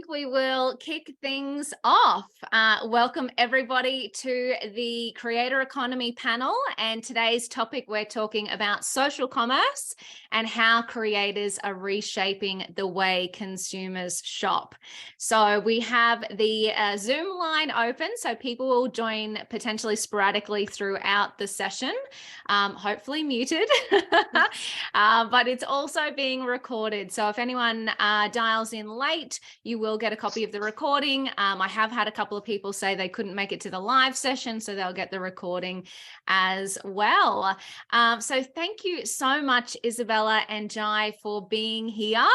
think we will kick things off. Welcome everybody to the Creator Economy panel. And today's topic, we're talking about social commerce and how creators are reshaping the way consumers shop. So we have the Zoom line open, so people will join potentially sporadically throughout the session, hopefully muted, but it's also being recorded. So if anyone dials in late, you will get a copy of the recording. I have had a couple of people say they couldn't make it to the live session, so they'll get the recording as well. So thank you so much, Isabella and Jai, for being here.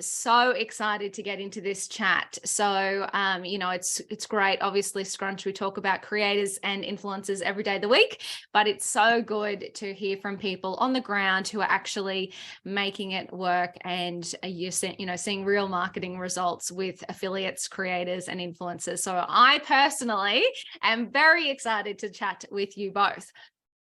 So excited to get into this chat. So, it's great. Obviously, Scrunch, we talk about creators and influencers every day of the week, but it's so good to hear from people on the ground who are actually making it work, and you're seeing real marketing results with affiliates, creators, and influencers. So I personally am very excited to chat with you both.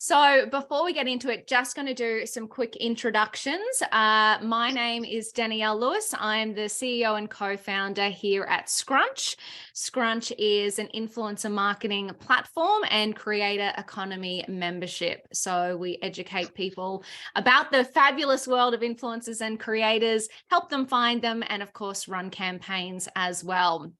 So before we get into it, just going to do some quick introductions. My name is Danielle Lewis. I'm the CEO and co-founder here at Scrunch. Scrunch is an influencer marketing platform and creator economy membership. So we educate people about the fabulous world of influencers and creators, help them find them, and of course, run campaigns as well.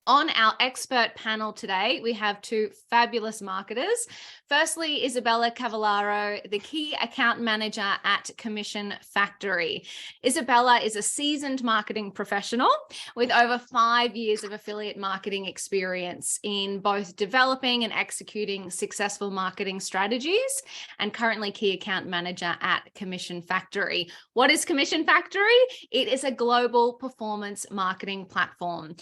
On our expert panel today, we have two fabulous marketers. Firstly, Isabella Cavallaro, the key account manager at Commission Factory. Isabella is a seasoned marketing professional with over 5 years of affiliate marketing experience in both developing and executing successful marketing strategies, and currently key account manager at Commission Factory. What is Commission Factory? It is a global performance marketing platform.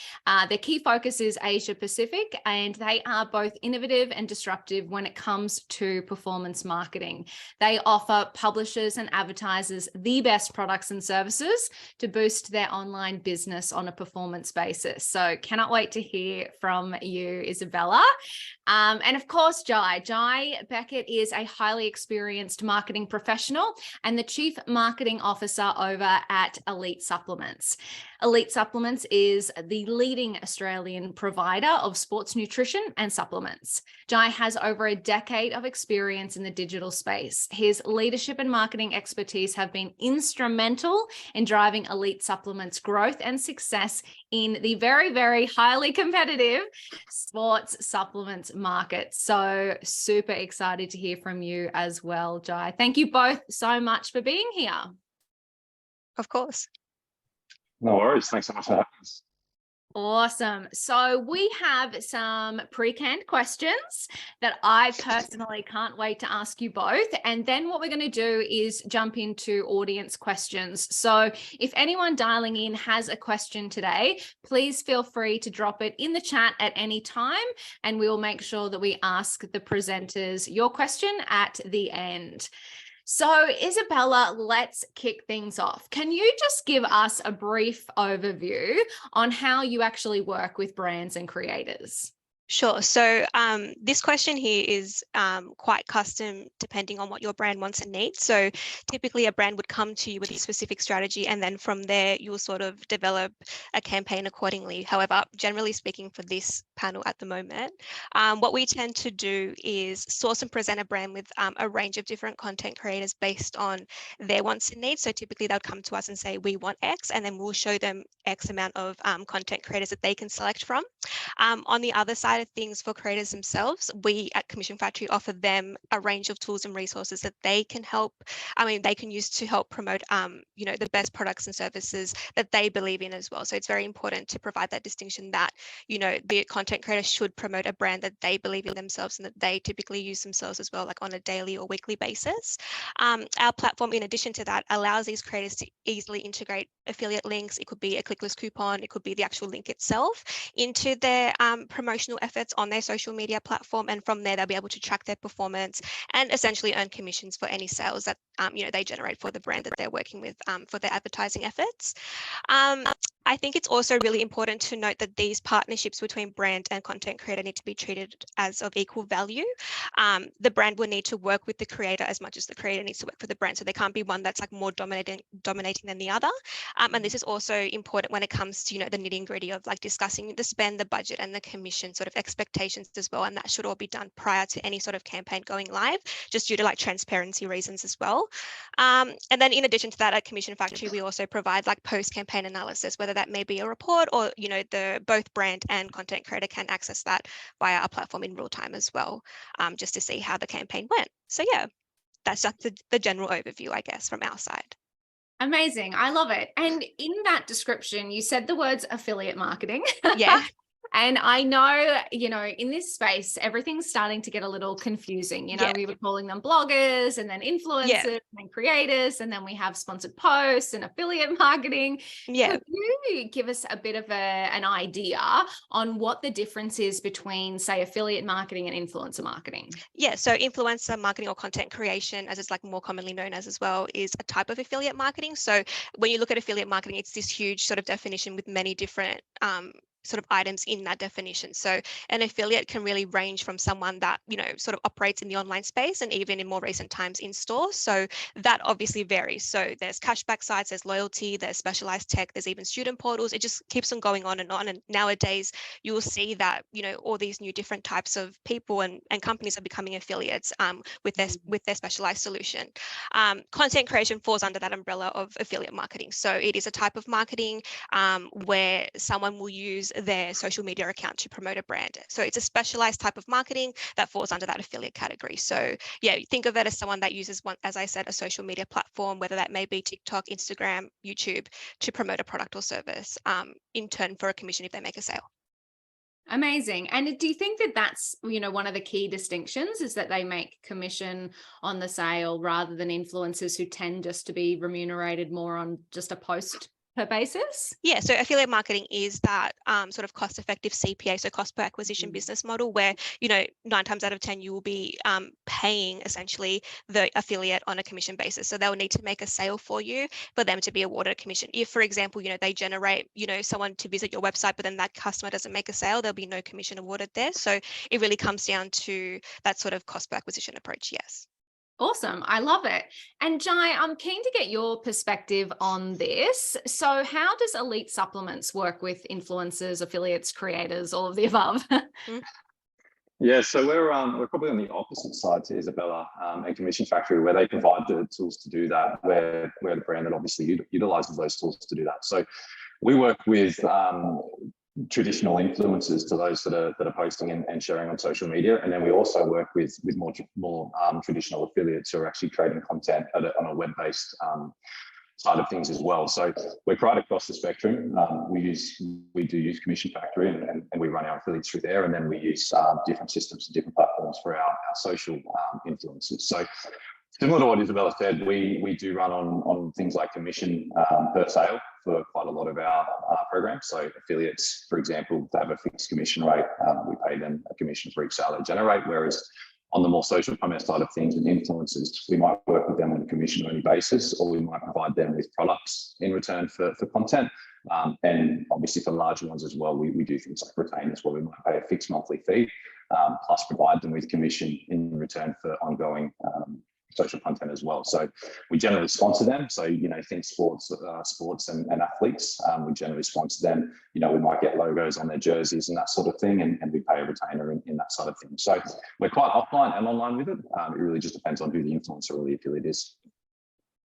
Their key focus is Asia Pacific, and they are both innovative and disruptive when it comes to performance marketing. They offer publishers and advertisers the best products and services to boost their online business on a performance basis. So cannot wait to hear from you, Isabella. And of course, Jai Beckett is a highly experienced marketing professional and the Chief Marketing Officer over at Elite Supplements. Elite Supplements is the leading Australian provider of sports nutrition and supplements. Jai has over a decade of experience in the digital space. His leadership and marketing expertise have been instrumental in driving Elite Supplements' growth and success in the very, very highly competitive sports supplements market. So super excited to hear from you as well, Jai. Thank you both so much for being here. Of course. No worries. Thanks so much for having us. Awesome. So we have some pre-canned questions that I personally can't wait to ask you both. And then what we're going to do is jump into audience questions. So if anyone dialing in has a question today, please feel free to drop it in the chat at any time, and we will make sure that we ask the presenters your question at the end. So Isabella, let's kick things off. Can you just give us a brief overview on how you actually work with brands and creators? Sure. So this question here is quite custom depending on what your brand wants and needs. So typically a brand would come to you with a specific strategy, and then from there you'll sort of develop a campaign accordingly. However, generally speaking for this panel at the moment, what we tend to do is source and present a brand with a range of different content creators based on their wants and needs. So typically they'll come to us and say, we want X, and then we'll show them X amount of content creators that they can select from. On the other side of things, for creators themselves, we at Commission Factory offer them a range of tools and resources that they can use to help promote the best products and services that they believe in as well. So it's very important to provide that distinction that the content creator should promote a brand that they believe in themselves and that they typically use themselves as well, like on a daily or weekly basis. Our platform, in addition to that, allows these creators to easily integrate affiliate links. It could be a clickless coupon, it could be the actual link itself, into their promotional efforts on their social media platform, and from there they'll be able to track their performance and essentially earn commissions for any sales that they generate for the brand that they're working with for their advertising efforts. I think it's also really important to note that these partnerships between brand and content creator need to be treated as of equal value. The brand will need to work with the creator as much as the creator needs to work with the brand. So there can't be one that's like more dominating than the other. And this is also important when it comes to, the nitty gritty of like discussing the spend, the budget, and the commission sort of expectations as well. And that should all be done prior to any sort of campaign going live, just due to like transparency reasons as well. And then in addition to that, at Commission Factory, we also provide like post-campaign analysis, whether that may be a report or, both brand and content creator can access that via our platform in real time as well, just to see how the campaign went. So yeah, that's just the general overview, I guess, from our side. Amazing. I love it. And in that description, you said the words affiliate marketing. Yeah. And I know, in this space, everything's starting to get a little confusing. We were calling them bloggers and then influencers and creators, and then we have sponsored posts and affiliate marketing. Yeah. Could you give us a bit of an idea on what the difference is between, say, affiliate marketing and influencer marketing? Yeah, so influencer marketing or content creation, as it's like more commonly known as well, is a type of affiliate marketing. So when you look at affiliate marketing, it's this huge sort of definition with many different sort of items in that definition. So an affiliate can really range from someone that, sort of operates in the online space and even in more recent times in store. So that obviously varies. So there's cashback sites, there's loyalty, there's specialized tech, there's even student portals. It just keeps on going on. And nowadays you will see that, all these new different types of people and companies are becoming affiliates with their specialized solution. Content creation falls under that umbrella of affiliate marketing. So it is a type of marketing where someone will use their social media account to promote a brand. So it's a specialized type of marketing that falls under that affiliate category. So yeah, think of it as someone that uses one, as I said, a social media platform, whether that may be TikTok, Instagram, YouTube, to promote a product or service in turn for a commission if they make a sale. Amazing. And do you think that that's, one of the key distinctions is that they make commission on the sale rather than influencers who tend just to be remunerated more on just a post per basis? Yeah, so affiliate marketing is that sort of cost-effective CPA, so cost per acquisition business model, where 9 times out of 10 you will be paying essentially the affiliate on a commission basis. So they'll need to make a sale for you for them to be awarded a commission. If, for example, they generate someone to visit your website, but then that customer doesn't make a sale, there'll be no commission awarded there. So it really comes down to that sort of cost per acquisition approach. Yes. Awesome. I love it. And Jai, I'm keen to get your perspective on this. So how does Elite Supplements work with influencers, affiliates, creators, all of the above? Yeah, so we're probably on the opposite side to Isabella and Commission Factory, where they provide the tools to do that. We're the brand that obviously utilizes those tools to do that. So we work with traditional influencers, to those that are posting and sharing on social media, and then we also work with more traditional affiliates who are actually creating content on a web-based side of things as well. So we're right across the spectrum. We do use Commission Factory and we run our affiliates through there, and then we use different systems and different platforms for our social influencers. So similar to what Isabella said, we do run on things like commission per sale for quite a lot of our programs. So affiliates, for example, they have a fixed commission rate. We pay them a commission for each sale they generate, whereas on the more social commerce side of things and influencers, we might work with them on a commission-only basis, or we might provide them with products in return for content. And obviously for larger ones as well, we do things like retainers, where we might pay a fixed monthly fee, plus provide them with commission in return for ongoing social content as well. So we generally sponsor them. So, think sports and athletes, we generally sponsor them. We might get logos on their jerseys and that sort of thing, and we pay a retainer in that sort of thing. So we're quite offline and online with it. It really just depends on who the influencer or the affiliate is.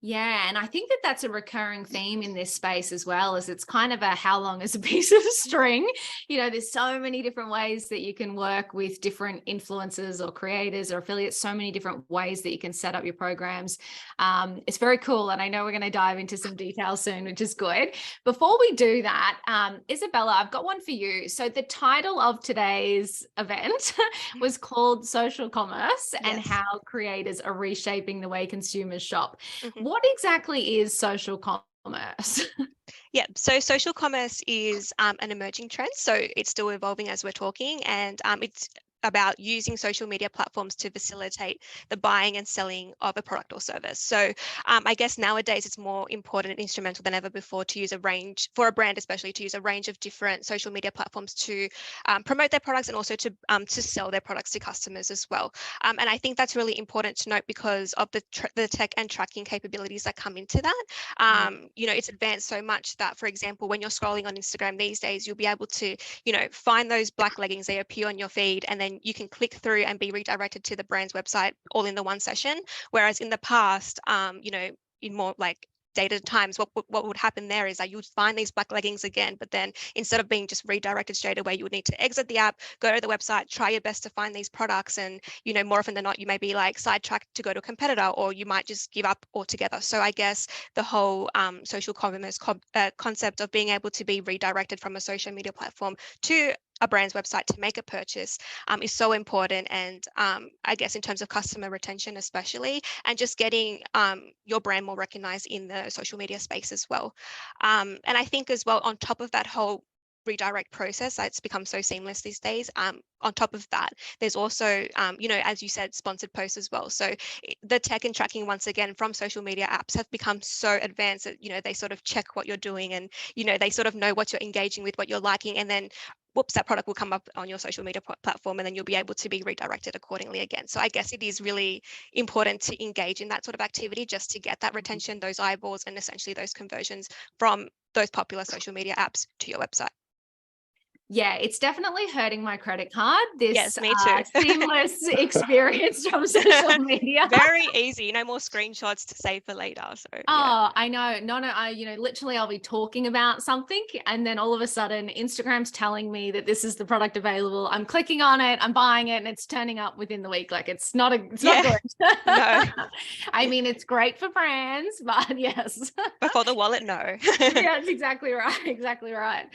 Yeah, and I think that that's a recurring theme in this space as well, as it's kind of a how long is a piece of string. There's so many different ways that you can work with different influencers or creators or affiliates, so many different ways that you can set up your programs. It's very cool. And I know we're going to dive into some details soon, which is good. Before we do that, Isabella, I've got one for you. So the title of today's event was called Social Commerce and How Creators Are Reshaping the Way Consumers Shop. Mm-hmm. What exactly is social commerce? Yeah, so social commerce is an emerging trend. So it's still evolving as we're talking, and it's about using social media platforms to facilitate the buying and selling of a product or service. So I guess nowadays it's more important and instrumental than ever before to use a range, for a brand especially, to use a range of different social media platforms to promote their products and also to sell their products to customers as well. And I think that's really important to note because of the tech and tracking capabilities that come into that. You know, it's advanced so much that, for example, when you're scrolling on Instagram these days, you'll be able to, you know, find those black leggings, they appear on your feed, and then you can click through and be redirected to the brand's website all in the one session. Whereas in the past, you know, in more like dated times, what would happen there is that you would find these black leggings again, but then instead of being just redirected straight away, you would need to exit the app, go to the website, try your best to find these products, and you know, more often than not, you may be like sidetracked to go to a competitor, or you might just give up altogether. So I guess the whole social commerce concept of being able to be redirected from a social media platform to a brand's website to make a purchase is so important. And I guess in terms of customer retention, especially, and just getting your brand more recognized in the social media space as well. And I think as well, on top of that whole redirect process, it's become so seamless these days. On top of that, there's also, you know, as you said, sponsored posts as well. So the tech and tracking, once again, from social media apps have become so advanced that, you know, they sort of check what you're doing and, you know, they sort of know what you're engaging with, what you're liking, and then whoops, that product will come up on your social media platform, and then you'll be able to be redirected accordingly again. So I guess it is really important to engage in that sort of activity just to get that retention, those eyeballs, and essentially those conversions from those popular social media apps to your website. Yeah, it's definitely hurting my credit card, this Yes, me too. Seamless experience from social media. Very easy, no more screenshots to save for later. So Oh, yeah. I know. You know, literally I'll be talking about something and then all of a sudden Instagram's telling me that this is the product available. I'm clicking on it, I'm buying it, and it's turning up within the week. Like it's not good. No. I mean, it's great for brands, but yes. But for the wallet, no. Yeah, that's exactly right. Exactly right.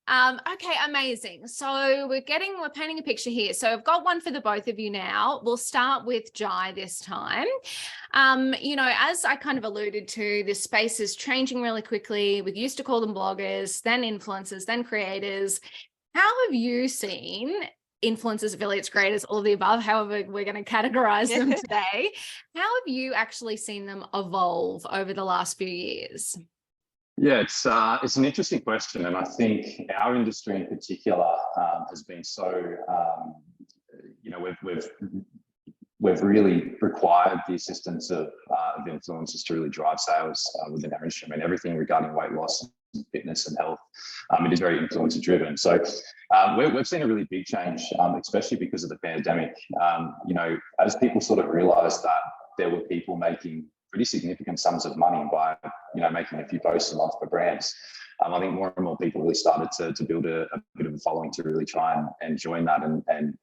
Okay, amazing. So we're painting a picture here. So I've got one for the both of you now. We'll start with Jai this time. You know, as I kind of alluded to, this space is changing really quickly. We used to call them bloggers, then influencers, then creators. How have you seen influencers, affiliates, creators, all of the above, however we're going to categorize them today? How have you actually seen them evolve over the last few years? Yeah, it's an interesting question, and I think our industry in particular has been so, you know, we've really required the assistance of influencers to really drive sales within our industry. I mean, everything regarding weight loss, fitness, and health, it is very influencer driven. So we've seen a really big change, especially because of the pandemic. You know, as people sort of realised that there were people making pretty significant sums of money by, you know, making a few posts a month for brands. I think more and more people really started to build a bit of a following to really try and join that and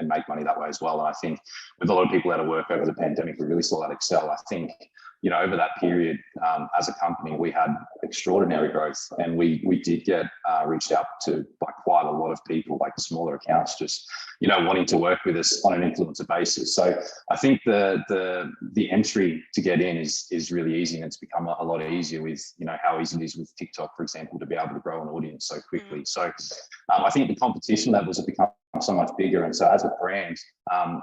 make money that way as well. And I think with a lot of people out of work over the pandemic, we really saw that excel. I think, you know, over that period, as a company, we had extraordinary growth, and we did get reached out to by quite a lot of people, like smaller accounts, just, you know, wanting to work with us on an influencer basis. So I think the entry to get in is really easy, and it's become a lot easier with, you know, how easy it is with TikTok, for example, to be able to grow an audience so quickly. So I think the competition levels have become so much bigger, and so as a brand,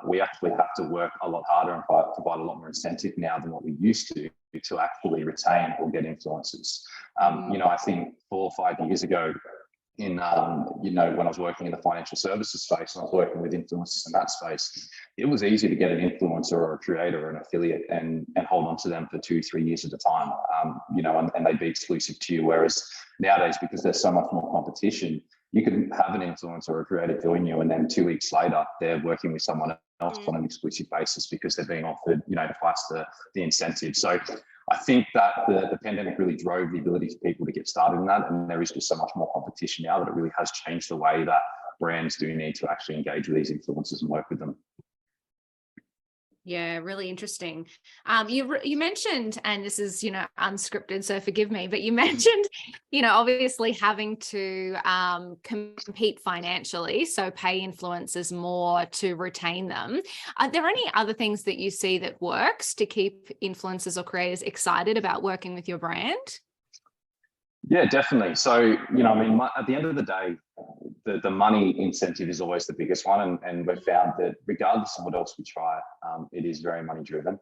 we actually have to work a lot harder and provide a lot more incentive now than what we used to actually retain or get influencers. You know, I think 4 or 5 years ago, in you know, when I was working in the financial services space and I was working with influencers in that space, it was easy to get an influencer or a creator or an affiliate and hold on to them for 2-3 years at a time, you know, and they'd be exclusive to you. Whereas nowadays, because there's so much more competition, you can have an influencer or a creator join you, and then 2 weeks later, they're working with someone else on an exclusive basis because they're being offered, you know, twice the incentive. So I think that the pandemic really drove the ability for people to get started in that, and there is just so much more competition now that it really has changed the way that brands do need to actually engage with these influencers and work with them. Yeah, really interesting. You mentioned, and this is, you know, unscripted, so forgive me, but you mentioned, you know, obviously having to compete financially, so pay influencers more to retain them. Are there any other things that you see that works to keep influencers or creators excited about working with your brand? Yeah, definitely. So, I mean, at the end of the day, the money incentive is always the biggest one. And we've found that regardless of what else we try, it is very money driven.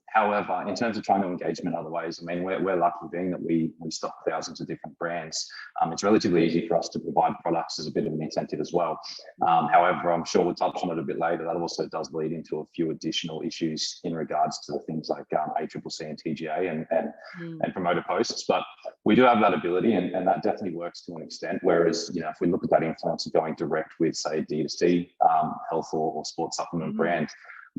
However, in terms of trying to engagement other ways, I mean, we're lucky being that we stock thousands of different brands. It's relatively easy for us to provide products as a bit of an incentive as well. However, I'm sure we'll touch on it a bit later. That also does lead into a few additional issues in regards to the things like ACCC and TGA and promoter posts. But we do have that ability, and that definitely works to an extent. Whereas, if we look at that influencer going direct with, say, D2C, health or sports supplement brand,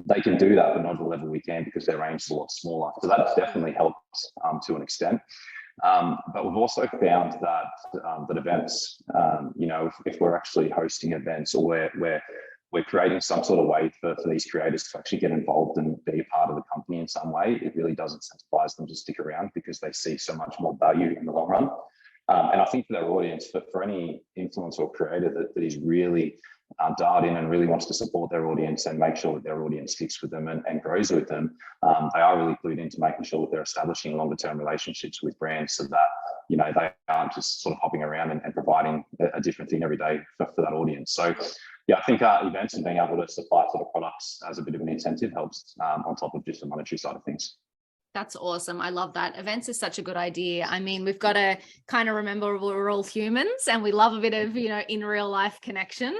they can do that, but not at the level we can because their range is a lot smaller. So that definitely helps to an extent. But we've also found that that events, if we're actually hosting events or we're creating some sort of way for these creators to actually get involved and be a part of the company in some way, it really does incentivize them to stick around because they see so much more value in the long run. And I think for their audience, for any influencer or creator that is really dialed in and really wants to support their audience and make sure that their audience sticks with them and grows with them, they are really clued into making sure that they're establishing longer term relationships with brands so that, they aren't just sort of hopping around and providing a different thing every day for that audience. So yeah, I think events and being able to supply sort of products as a bit of an incentive helps on top of just the monetary side of things. That's awesome. I love that. Events is such a good idea. I mean, we've got to kind of remember we're all humans and we love a bit of, in real life connection.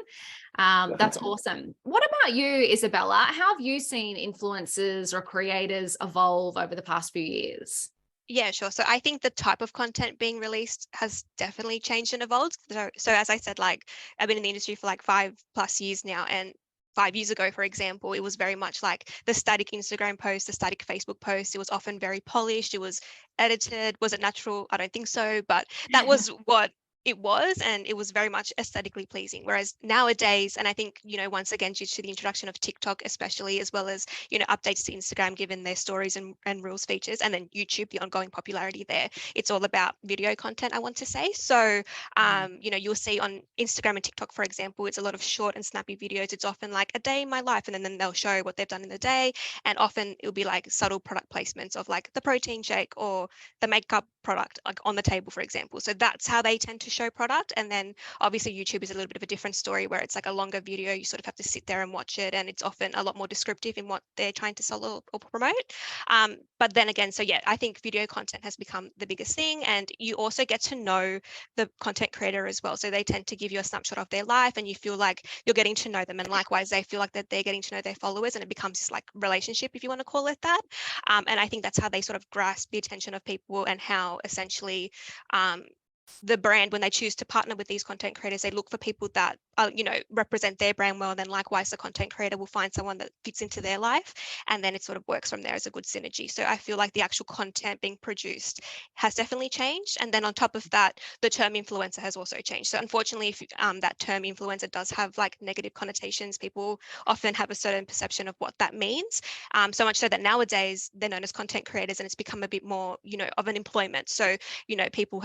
That's awesome. What about you, Isabella? How have you seen influencers or creators evolve over the past few years? Yeah, sure. So I think the type of content being released has definitely changed and evolved. So as I said, like I've been in the industry for like 5+ years now, and 5 years ago, for example, it was very much like the static Instagram post, the static Facebook post. It was often very polished. It was edited. Was it natural? I don't think so. But that was what it was, and it was very much aesthetically pleasing. Whereas nowadays, and I think, once again, due to the introduction of TikTok, especially, as well as, updates to Instagram, given their stories and Reels features, and then YouTube, the ongoing popularity there, it's all about video content, I want to say. So, you'll see on Instagram and TikTok, for example, it's a lot of short and snappy videos. It's often like a day in my life, and then they'll show what they've done in the day. And often it'll be like subtle product placements of like the protein shake or the makeup product like on the table, for example. So that's how they tend to show product. And then obviously YouTube is a little bit of a different story where it's like a longer video. You sort of have to sit there and watch it, and it's often a lot more descriptive in what they're trying to sell or promote. But then again, so yeah, I think video content has become the biggest thing, and you also get to know the content creator as well. So they tend to give you a snapshot of their life, and you feel like you're getting to know them, and likewise they feel like that they're getting to know their followers, and it becomes this like relationship, if you want to call it that. And I think that's how they sort of grasp the attention of people, and how essentially the brand, when they choose to partner with these content creators, they look for people that represent their brand well. And then likewise, the content creator will find someone that fits into their life, and then it sort of works from there as a good synergy. So I feel like the actual content being produced has definitely changed. And then on top of that, the term influencer has also changed. So unfortunately, if that term influencer does have like negative connotations, people often have a certain perception of what that means. So much so that nowadays they're known as content creators, and it's become a bit more, of an employment. So, people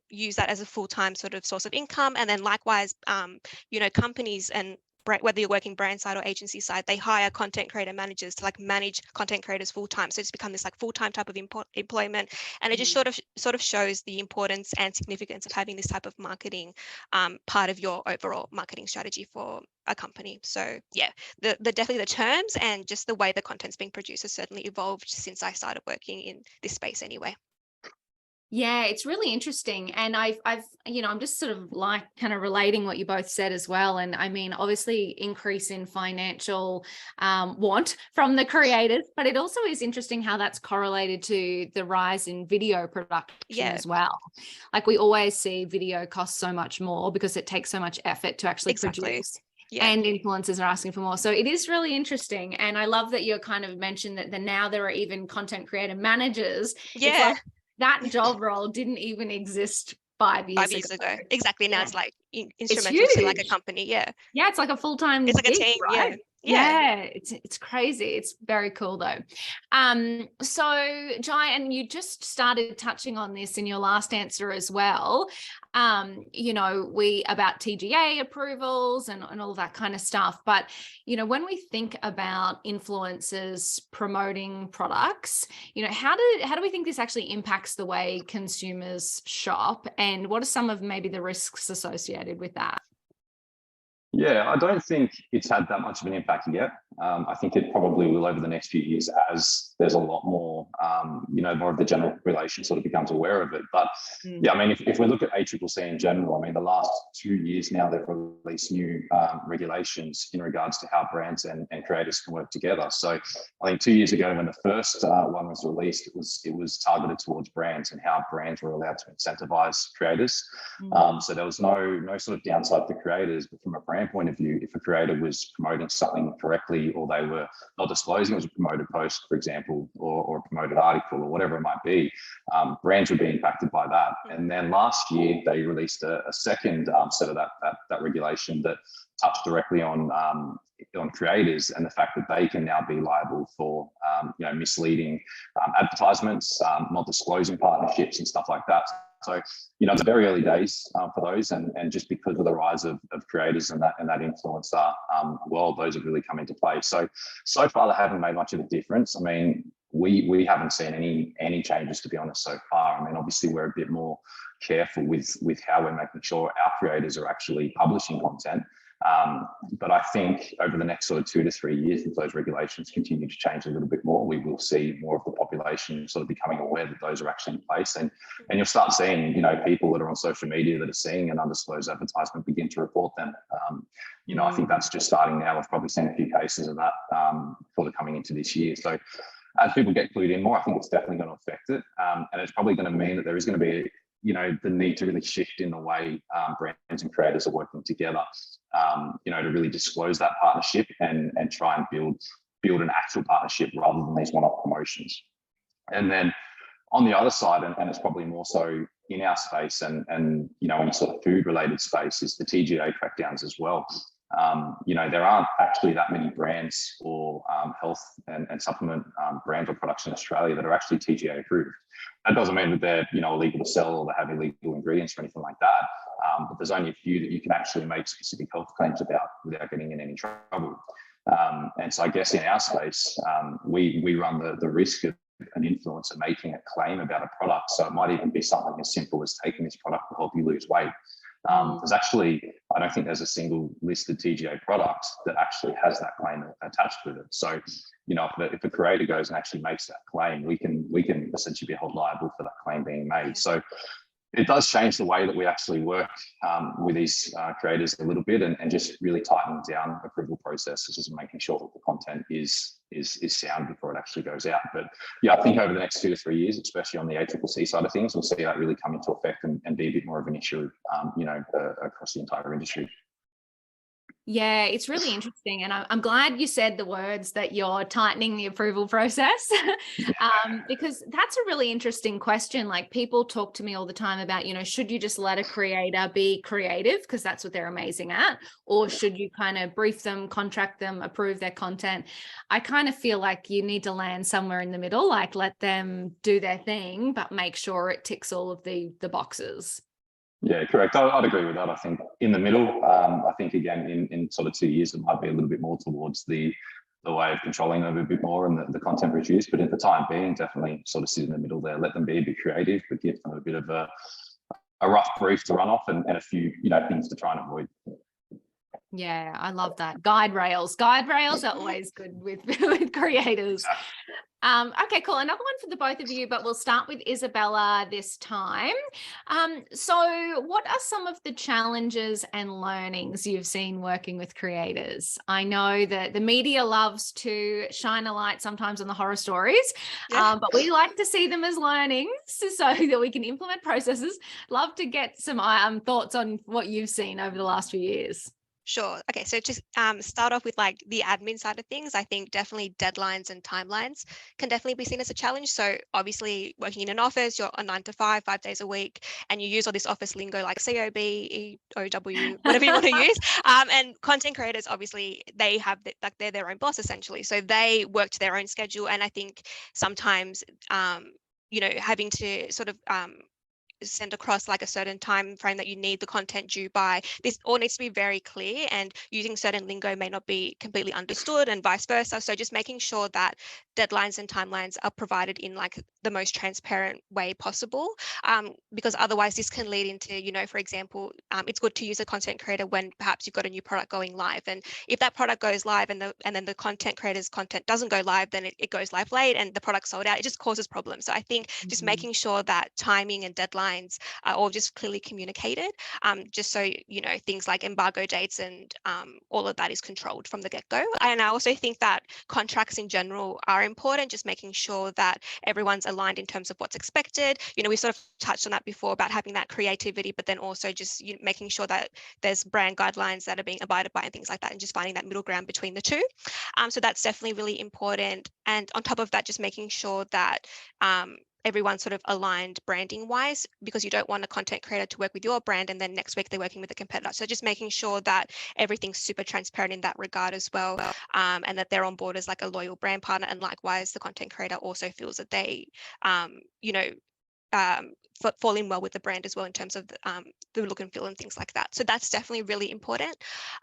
use that as a full-time sort of source of income. And then likewise, companies, and whether you're working brand side or agency side, they hire content creator managers to like manage content creators full-time. So it's become this like full-time type of employment. And it just sort of shows the importance and significance of having this type of marketing part of your overall marketing strategy for a company. So yeah, the definitely the terms and just the way the content's being produced has certainly evolved since I started working in this space anyway. Yeah, it's really interesting. And I'm just sort of like kind of relating what you both said as well. And I mean, obviously increase in financial want from the creators, but it also is interesting how that's correlated to the rise in video production as well. Like we always see video costs so much more because it takes so much effort to actually produce. Yeah. And influencers are asking for more. So it is really interesting. And I love that you kind of mentioned that now there are even content creator managers. Yeah. It's like, that job role didn't even exist 5 years ago. Exactly. Now it's like instrumental to like a company. Yeah. Yeah. It's like a full-time. It's like a team. Right? Yeah. It's crazy. It's very cool though. So Jai, and you just started touching on this in your last answer as well. we about TGA approvals and all that kind of stuff. But, when we think about influencers promoting products, how do we think this actually impacts the way consumers shop, and what are some of maybe the risks associated with that? Yeah, I don't think it's had that much of an impact yet. I think it probably will over the next few years as there's a lot more, more of the general population sort of becomes aware of it. But yeah, I mean, if we look at ACCC in general, I mean, the last 2 years now, they've released new regulations in regards to how brands and creators can work together. So I think 2 years ago, when the first one was released, it was targeted towards brands and how brands were allowed to incentivize creators. So there was no sort of downside for creators, but from a brand point of view, if a creator was promoting something correctly or they were not disclosing it was a promoted post, for example, or a promoted article or whatever it might be, brands would be impacted by that. And then last year they released a second set of that regulation that touched directly on creators and the fact that they can now be liable for misleading advertisements, not disclosing partnerships and stuff like that. So, it's very early days for those, and just because of the rise of creators and that influencer world, those have really come into play. So far they haven't made much of a difference. I mean, we haven't seen any changes, to be honest, so far. I mean, obviously we're a bit more careful with how we're making sure our creators are actually publishing content. But I think over the next sort of 2 to 3 years, if those regulations continue to change a little bit more, we will see more of the population sort of becoming aware that those are actually in place. And you'll start seeing, people that are on social media that are seeing an undisclosed advertisement begin to report them. I think that's just starting now. I've probably seen a few cases of that sort of coming into this year. So as people get clued in more, I think it's definitely going to affect it. And it's probably going to mean that there is going to be the need to really shift in the way brands and creators are working together, to really disclose that partnership and try and build an actual partnership rather than these one-off promotions. And then on the other side, and it's probably more so in our space and in sort of food-related space, is the TGA crackdowns as well. There aren't actually that many brands or health and supplement brands or products in Australia that are actually TGA approved. That doesn't mean that they're illegal to sell or they have illegal ingredients or anything like that. But there's only a few that you can actually make specific health claims about without getting in any trouble. And so I guess in our space, we run the risk of an influencer making a claim about a product. So it might even be something as simple as taking this product to help you lose weight. There's actually, I don't think there's a single listed TGA product that actually has that claim attached with it. So, if a creator goes and actually makes that claim, we can essentially be held liable for that claim being made. So it does change the way that we actually work with these creators a little bit, and just really tighten down approval processes and making sure that the content is sound before it actually goes out. But yeah, I think over the next 2 to 3 years, especially on the ACCC side of things, we'll see that really come into effect and be a bit more of an issue, across the entire industry. Yeah, it's really interesting. And I'm glad you said the words that you're tightening the approval process, because that's a really interesting question. Like, people talk to me all the time about, should you just let a creator be creative because that's what they're amazing at? Or should you kind of brief them, contract them, approve their content? I kind of feel like you need to land somewhere in the middle, like let them do their thing, but make sure it ticks all of the boxes. Yeah, correct. I'd agree with that. I think in the middle, I think again, in sort of 2 years, it might be a little bit more towards the way of controlling them a bit more and the content produced. But at the time being, definitely sort of sit in the middle there, let them be a bit creative, but give them a bit of a rough brief to run off and a few, things to try and avoid. Yeah, I love that. Guide rails are always good with creators. Okay, cool. Another one for the both of you, but we'll start with Isabella this time. So what are some of the challenges and learnings you've seen working with creators? I know that the media loves to shine a light sometimes on the horror stories, but we like to see them as learnings so that we can implement processes. Love to get some thoughts on what you've seen over the last few years. Sure. Okay. So just start off with like the admin side of things. I think definitely deadlines and timelines can definitely be seen as a challenge. So obviously working in an office, you're on 9 to 5, 5 days a week, and you use all this office lingo like COB, EOW, whatever you want to use. And content creators, obviously, they have they're their own boss essentially. So they work to their own schedule. And I think sometimes, having to sort of send across like a certain time frame that you need the content due by. This all needs to be very clear, and using certain lingo may not be completely understood and vice versa. So just making sure that deadlines and timelines are provided in like the most transparent way possible, because otherwise this can lead into, you know, for example, it's good to use a content creator when perhaps you've got a new product going live, and if that product goes live and then the content creator's content doesn't go live, then it goes live late and the product's sold out. It just causes problems. So I think just making sure that timing and deadlines are all just clearly communicated, just so, you know, things like embargo dates and all of that is controlled from the get-go. And I also think that contracts in general are important, just making sure that everyone's aligned in terms of what's expected. You know, we sort of touched on that before about having that creativity, but then also just, you know, making sure that there's brand guidelines that are being abided by and things like that, and just finding that middle ground between the two. So that's definitely really important. And on top of that, just making sure that everyone's sort of aligned branding wise, because you don't want a content creator to work with your brand and then next week they're working with a competitor. So just making sure that everything's super transparent in that regard as well, and that they're on board as like a loyal brand partner. And likewise, the content creator also feels that they, you know, fall in well with the brand as well in terms of the look and feel and things like that. So that's definitely really important.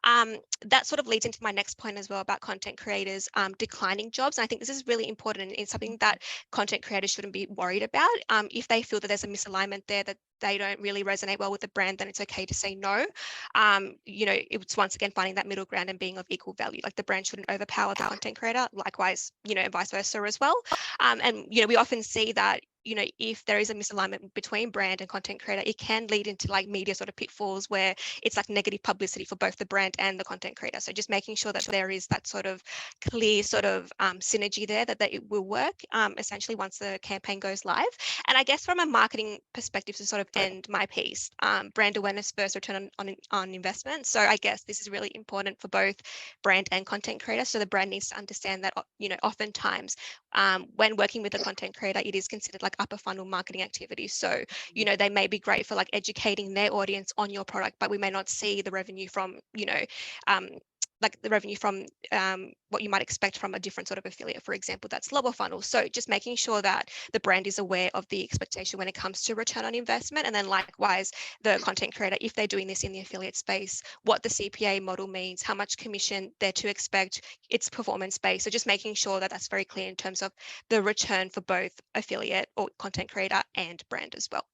That sort of leads into my next point as well about content creators declining jobs. And I think this is really important, and it's something that content creators shouldn't be worried about. If they feel that there's a misalignment there, that they don't really resonate well with the brand, then it's okay to say no. You know, it's once again finding that middle ground and being of equal value. Like the brand shouldn't overpower the content creator, likewise, you know, and vice versa as well. And, you know, we often see that, you know, if there is a misalignment between brand and content creator, it can lead into like media sort of pitfalls where it's like negative publicity for both the brand and the content creator. So just making sure that there is that sort of clear sort of synergy there, that it will work essentially once the campaign goes live. And I guess from a marketing perspective, to sort of end my piece, brand awareness versus return on investment. So I guess this is really important for both brand and content creator. So the brand needs to understand that, you know, oftentimes when working with a content creator, it is considered like upper funnel marketing activities. So, you know, they may be great for like educating their audience on your product, but we may not see the revenue from, you know, like the revenue from what you might expect from a different sort of affiliate, for example, that's lower funnel. So just making sure that the brand is aware of the expectation when it comes to return on investment. And then likewise, the content creator, if they're doing this in the affiliate space, what the CPA model means, how much commission they're to expect, it's performance-based. So just making sure that that's very clear in terms of the return for both affiliate or content creator and brand as well.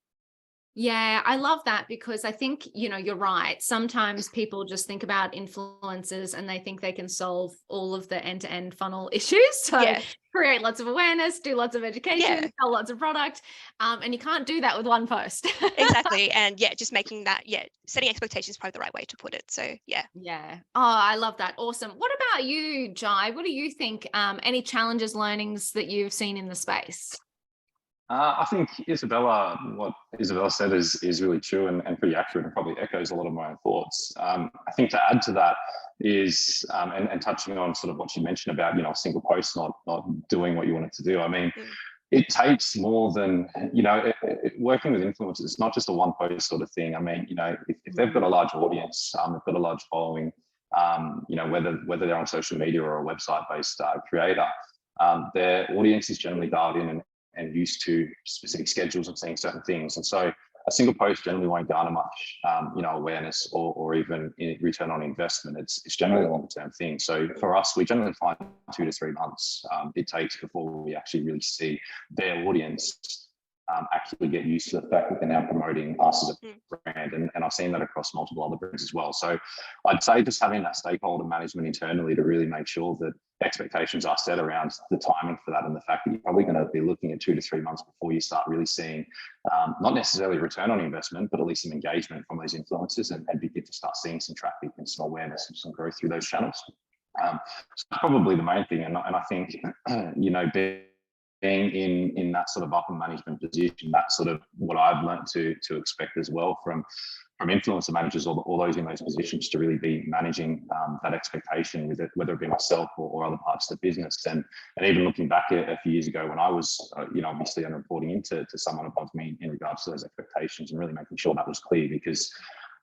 Yeah, I love that, because I think, you know, you're right. Sometimes people just think about influencers and they think they can solve all of the end-to-end funnel issues. So Yeah. create lots of awareness, do lots of education, Yeah. sell lots of product. And you can't do that with one post. Exactly. And yeah, just making that, setting expectations is probably the right way to put it. So yeah. Yeah. Oh, I love that. Awesome. What about you, Jai? What do you think? Any challenges, learnings that you've seen in the space? I think what Isabella said is really true and pretty accurate, and probably echoes a lot of my own thoughts. I think to add to that is, and touching on sort of what you mentioned about, you know, a single post not doing what you want it to do. I mean, it takes more than, you know, working with influencers, it's not just a one post sort of thing. I mean, you know, if they've got a large audience, they've got a large following, you know, whether they're on social media or a website-based creator, their audience is generally dialed in and used to specific schedules of seeing certain things. And so a single post generally won't garner much, you know, awareness or even return on investment. It's generally a longer term thing. So for us, we generally find 2 to 3 months it takes before we actually really see their audience actually get used to the fact that they're now promoting us as a brand. And I've seen that across multiple other brands as well. So I'd say just having that stakeholder management internally to really make sure that expectations are set around the timing for that, and the fact that you're probably going to be looking at 2 to 3 months before you start really seeing not necessarily return on investment, but at least some engagement from those influencers, and begin to start seeing some traffic and some awareness and some growth through those channels. So that's probably the main thing. And I think, you know, being in that sort of upper management position, that's sort of what I've learned to expect as well from influencer managers or those in those positions, to really be managing that expectation with it, whether it be myself or other parts of the business. And even looking back a few years ago when I was, you know, obviously reporting into someone above me in regards to those expectations, and really making sure that was clear, because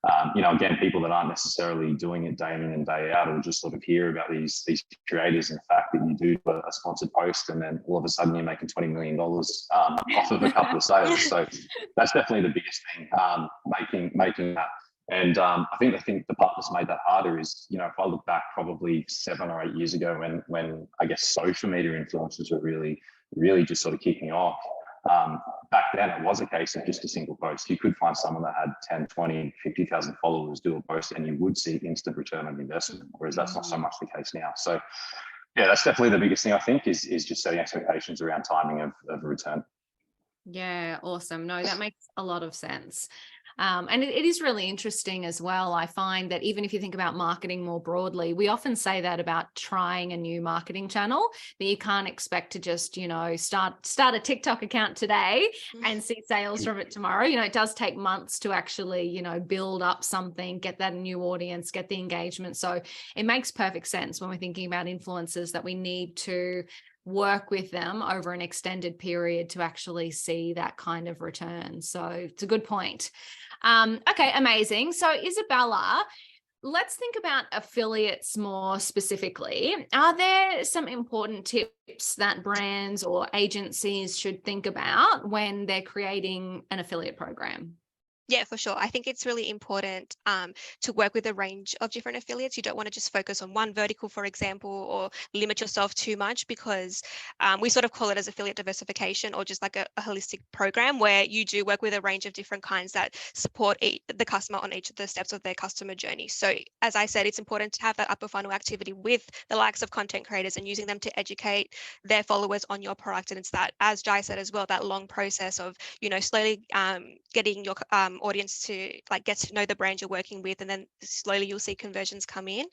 again, people that aren't necessarily doing it day in and day out will just sort of hear about these creators and the fact that you do a sponsored post and then all of a sudden you're making $20 million off of a couple of sales. So that's definitely the biggest thing, making that. And I think the part that's made that harder is, if I look back probably 7 or 8 years ago when I guess social media influencers were really just sort of kicking off. Back then it was a case of just a single post. You could find someone that had 10, 20, 50,000 followers do a post and you would see instant return on investment, whereas that's not so much the case now. So yeah, that's definitely the biggest thing I think is just setting expectations around timing of a return. Yeah, awesome. No, that makes a lot of sense. And it is really interesting as well. I find that even if you think about marketing more broadly, we often say that about trying a new marketing channel, that you can't expect to just, start a TikTok account today and see sales from it tomorrow. It does take months to actually, build up something, get that new audience, get the engagement. So it makes perfect sense when we're thinking about influencers that we need to work with them over an extended period to actually see that kind of return. So it's a good point. Okay, amazing. So Isabella, let's think about affiliates more specifically. Are there some important tips that brands or agencies should think about when they're creating an affiliate program? Yeah, for sure. I think it's really important to work with a range of different affiliates. You don't want to just focus on one vertical, for example, or limit yourself too much, because we sort of call it as affiliate diversification, or just like a holistic program where you do work with a range of different kinds that support the customer on each of the steps of their customer journey. So as I said, it's important to have that upper funnel activity with the likes of content creators and using them to educate their followers on your product. And it's that, as Jai said as well, that long process of, slowly getting your audience to get to know the brand you're working with, and then slowly you'll see conversions come in,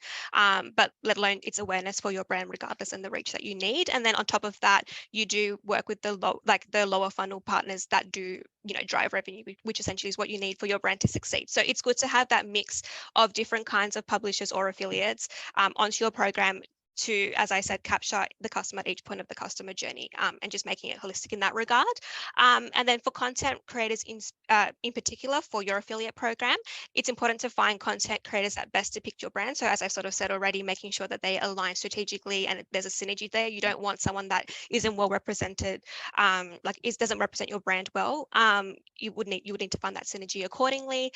but let alone its awareness for your brand regardless and the reach that you need. And then on top of that, you do work with the lower funnel partners that do drive revenue, which essentially is what you need for your brand to succeed. So it's good to have that mix of different kinds of publishers or affiliates onto your program to, as I said, capture the customer at each point of the customer journey, and just making it holistic in that regard. And then for content creators in particular for your affiliate program, it's important to find content creators that best depict your brand. So as I've sort of said already, making sure that they align strategically and there's a synergy there. You don't want someone that isn't well represented, doesn't represent your brand well. You would need to find that synergy accordingly.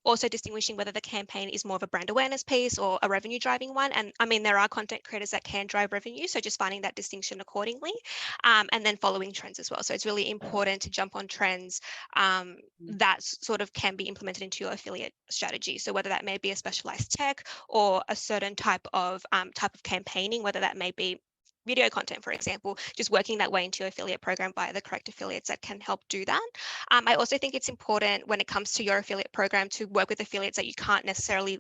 Also distinguishing whether the campaign is more of a brand awareness piece or a revenue driving one. And I mean, there are content creators that can drive revenue, so just finding that distinction accordingly, and then following trends as well. So it's really important to jump on trends that sort of can be implemented into your affiliate strategy. So whether that may be a specialized tech or a certain type of campaigning, whether that may be video content, for example, just working that way into your affiliate program via the correct affiliates that can help do that. I also think it's important when it comes to your affiliate program to work with affiliates that you can't necessarily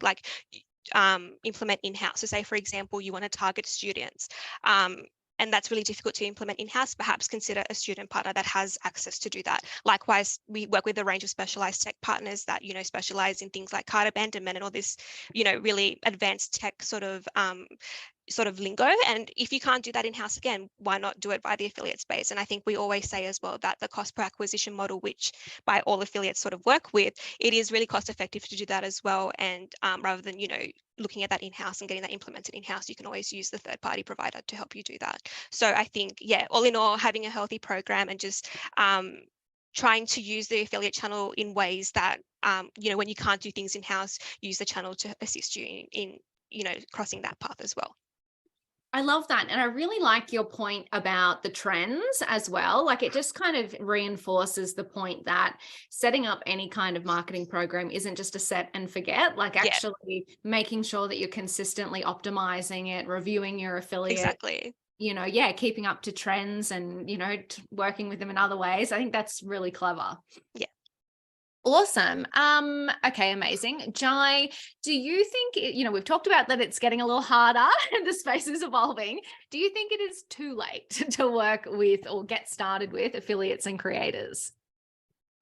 implement in-house. So say, for example, you want to target students, and that's really difficult to implement in-house. Perhaps consider a student partner that has access to do that. Likewise, we work with a range of specialized tech partners that specialize in things like cart abandonment and all this really advanced tech sort of lingo. And if you can't do that in-house, again, why not do it by the affiliate space? And I think we always say as well that the cost per acquisition model, which by all affiliates sort of work with, it is really cost effective to do that as well. And rather than looking at that in-house and getting that implemented in-house, you can always use the third-party provider to help you do that. So I think, yeah, all in all, having a healthy program and just trying to use the affiliate channel in ways that when you can't do things in-house, use the channel to assist you in crossing that path as well. I love that. And I really like your point about the trends as well. It just kind of reinforces the point that setting up any kind of marketing program isn't just a set and forget, actually making sure that you're consistently optimizing it, reviewing your affiliate. Exactly. Keeping up to trends and, working with them in other ways. I think that's really clever. Yeah. Awesome. Okay, amazing. Jai, do you think, we've talked about that it's getting a little harder and the space is evolving. Do you think it is too late to work with or get started with affiliates and creators?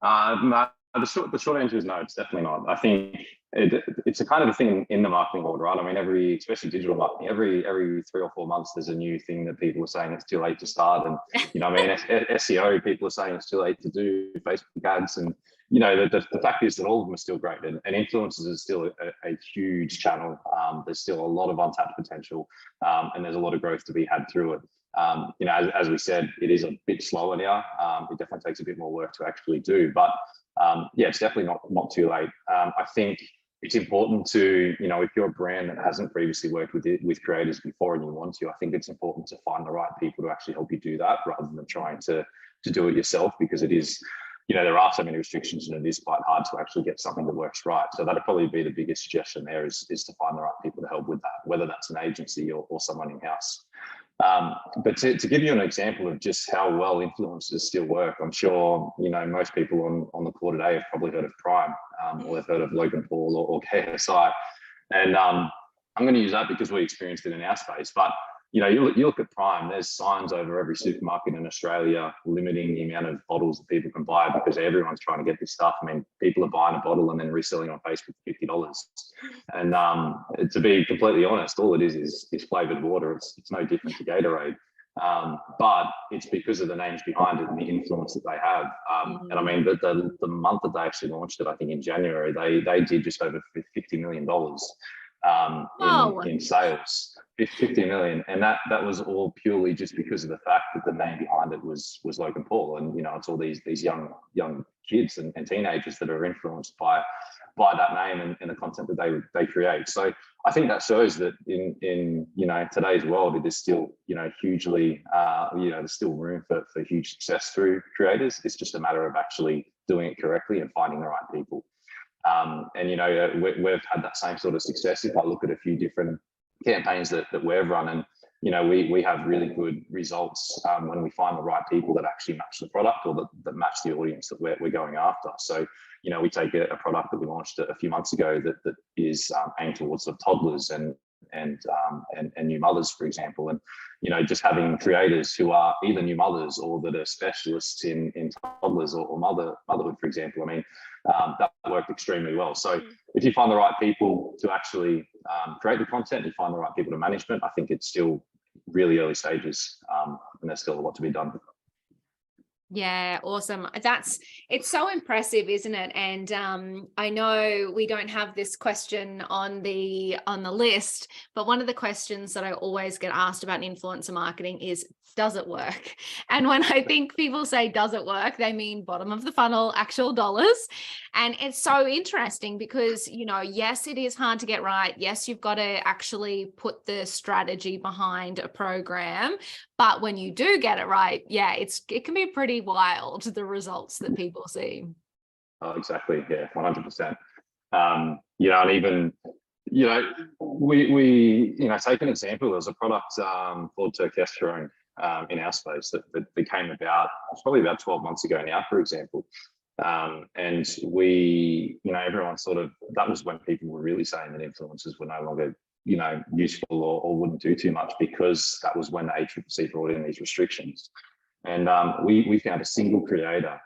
No, the short answer is no, it's definitely not. I think it's a kind of a thing in the marketing world, right? I mean, especially digital marketing, every 3 or 4 months, there's a new thing that people are saying it's too late to start. And, SEO, people are saying it's too late to do Facebook ads. And, the fact is that all of them are still great, and influencers is still a huge channel. There's still a lot of untapped potential, and there's a lot of growth to be had through it. As we said, it is a bit slower now. It definitely takes a bit more work to actually do, but it's definitely not too late. I think it's important to, if you're a brand that hasn't previously worked with creators before and you want to, I think it's important to find the right people to actually help you do that, rather than trying to do it yourself, because it is, there are so many restrictions and it is quite hard to actually get something that works right. So that'd probably be the biggest suggestion there, is to find the right people to help with that, whether that's an agency or someone in-house. But to give you an example of just how well influencers still work, I'm sure, most people on the call today have probably heard of Prime, or they've heard of Logan Paul or KSI. And I'm going to use that because we experienced it in our space. But, you look at Prime, there's signs over every supermarket in Australia limiting the amount of bottles that people can buy, because everyone's trying to get this stuff. I mean, people are buying a bottle and then reselling on Facebook for $50. And to be completely honest, all it is flavored water. It's no different to Gatorade. But it's because of the names behind it and the influence that they have. And I mean, the month that they actually launched it, I think in January, they did just over $50 million in sales. 50 million, and that was all purely just because of the fact that the name behind it was Logan Paul, and it's all these young kids and teenagers that are influenced by that name and the content that they create. So I think that shows that in today's world, it is still hugely there's still room for huge success through creators. It's just a matter of actually doing it correctly and finding the right people. We've had that same sort of success. If I look at a few different campaigns that we've run, and we have really good results when we find the right people that actually match the product, or that match the audience that we're going after. So we take a product that we launched a few months ago that is aimed towards the toddlers and new mothers, for example, and just having creators who are either new mothers or that are specialists in toddlers or motherhood, for example. I mean, that worked extremely well. So if you find the right people to actually create the content, you find the right people to management, I think it's still really early stages, and there's still a lot to be done. Yeah, awesome. It's so impressive, isn't it? And I know we don't have this question on the list, but one of the questions that I always get asked about influencer marketing is, does it work? And when I think people say, does it work, they mean bottom of the funnel, actual dollars. And it's so interesting because, yes, it is hard to get right. Yes, you've got to actually put the strategy behind a program. But when you do get it right, yeah, it can be pretty wild, the results that people see. Oh, exactly. Yeah, 100%. And even, we take an example. There was a product called testosterone in our space that came about, it's probably about 12 months ago now, for example. And we, everyone that was when people were really saying that influencers were no longer useful or wouldn't do too much, because that was when the ACCC brought in these restrictions. And we found a single creator.